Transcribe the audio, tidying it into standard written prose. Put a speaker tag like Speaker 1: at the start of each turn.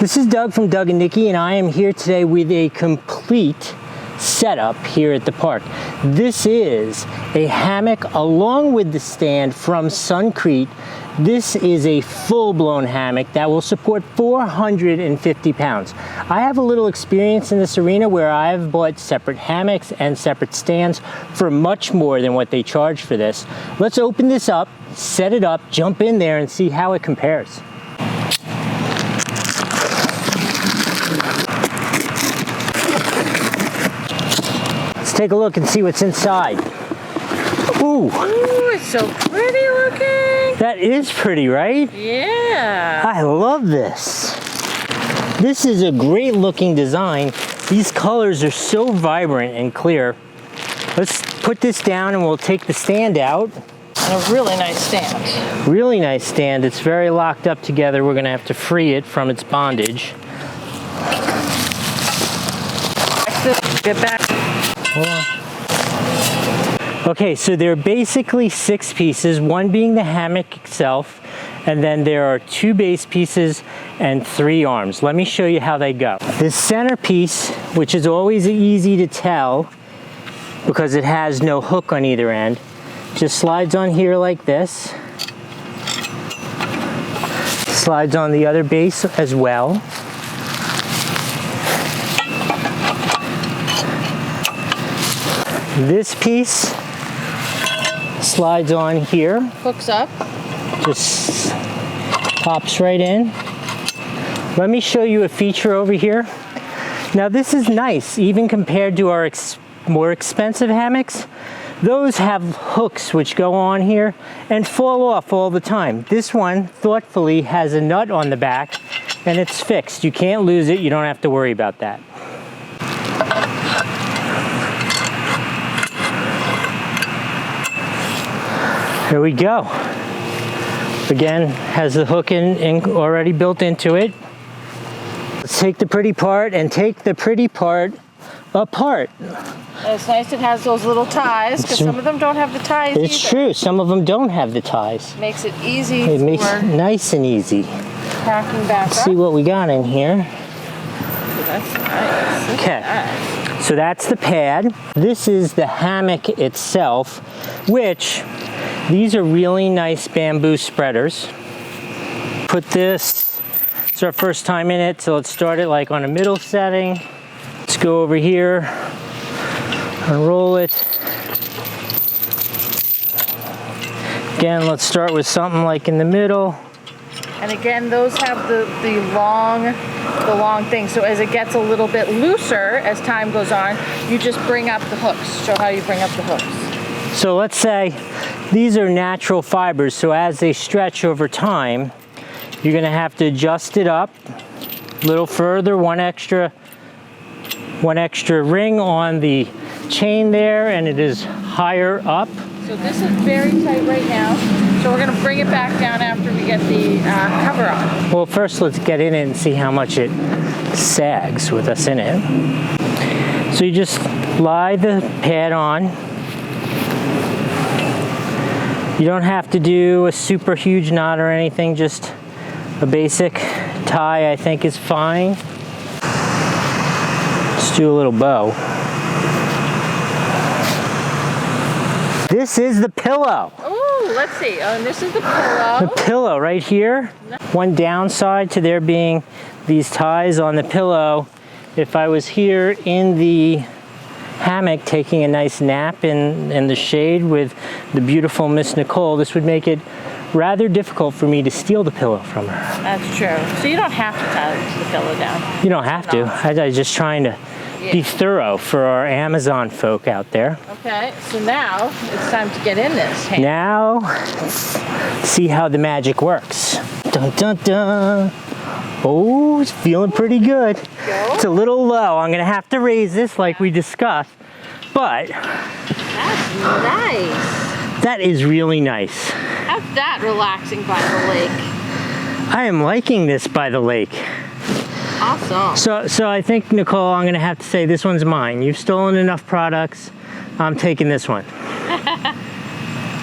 Speaker 1: This is Doug from Doug and Nikki, and I am here today with a complete setup here at the park. This is a hammock along with the stand from SUNCREAT. This is a full-blown hammock that will support 450 pounds. I have a little experience in this arena where I've bought separate hammocks and separate stands for much more than what they charge for this. Let's open this up, set it up, jump in there and see how it compares. Take a look and see what's inside. Ooh.
Speaker 2: Ooh, it's so pretty looking.
Speaker 1: That is pretty, right?
Speaker 2: Yeah.
Speaker 1: I love this. This is a great looking design. These colors are so vibrant and clear. Let's put this down and we'll take the stand out.
Speaker 2: And a really nice stand.
Speaker 1: Really nice stand. It's very locked up together. We're gonna have to free it from its bondage.
Speaker 2: Get back.
Speaker 1: Hold on. Okay, so there are basically 6 pieces, one being the hammock itself, and then there are 2 base pieces and 3 arms. Let me show you how they go. This center piece, which is always easy to tell because it has no hook on either end, just slides on here like this. Slides on the other base as well. This piece slides on here.
Speaker 2: Hooks up.
Speaker 1: Just pops right in. Let me show you a feature over here. Now this is nice, even compared to our more expensive hammocks. Those have hooks which go on here and fall off all the time. This one, thoughtfully, has a nut on the back and it's fixed. You can't lose it, you don't have to worry about that. Here we go. Again, has the hook in already built into it. Let's take the pretty part and take the pretty part apart.
Speaker 2: It's nice it has those little ties, because some of them don't have the ties either.
Speaker 1: It's true, some of them don't have the ties.
Speaker 2: Makes it easy
Speaker 1: It makes it nice and easy.
Speaker 2: Packing back
Speaker 1: Let's
Speaker 2: up.
Speaker 1: see what we got in here.
Speaker 2: That's nice.
Speaker 1: Okay, so that's the pad. This is the hammock itself, which these are really nice bamboo spreaders. Put this, it's our first time in it, so let's start it like on a middle setting. Let's go over here, unroll it. Again, let's start with something like in the middle.
Speaker 2: And again, those have the long thing. So as it gets a little bit looser as time goes on, you just bring up the hooks. Show how you bring up the hooks.
Speaker 1: So let's say these are natural fibers, so as they stretch over time, you're gonna have to adjust it up a little further, one extra ring on the chain there, and it is higher up.
Speaker 2: So this is very tight right now, so we're gonna bring it back down after we get the cover on.
Speaker 1: Well, first let's get in it and see how much it sags with us in it. So you just lie the pad on. You don't have to do a super huge knot or anything, just a basic tie I think is fine. Let's do a little bow. This is the pillow.
Speaker 2: Oh, let's see. Oh, and this is the pillow.
Speaker 1: The pillow right here. One downside to there being these ties on the pillow, if I was here in the hammock taking a nice nap in the shade with the beautiful Miss Nicole, this would make it rather difficult for me to steal the pillow from her.
Speaker 2: That's true. So you don't have to tie the pillow down.
Speaker 1: You don't have to. I was just trying to be thorough for our Amazon folk out there.
Speaker 2: Okay, so now it's time to get in this. Hey.
Speaker 1: Now, see how the magic works. Dun dun dun. Oh, it's feeling pretty good. It's a little low. I'm gonna have to raise this like we discussed, but
Speaker 2: that's nice.
Speaker 1: That is really nice.
Speaker 2: How's that relaxing by the lake?
Speaker 1: I am liking this by the lake.
Speaker 2: Awesome.
Speaker 1: So I think, Nicole, I'm gonna have to say this one's mine. You've stolen enough products. I'm taking this one.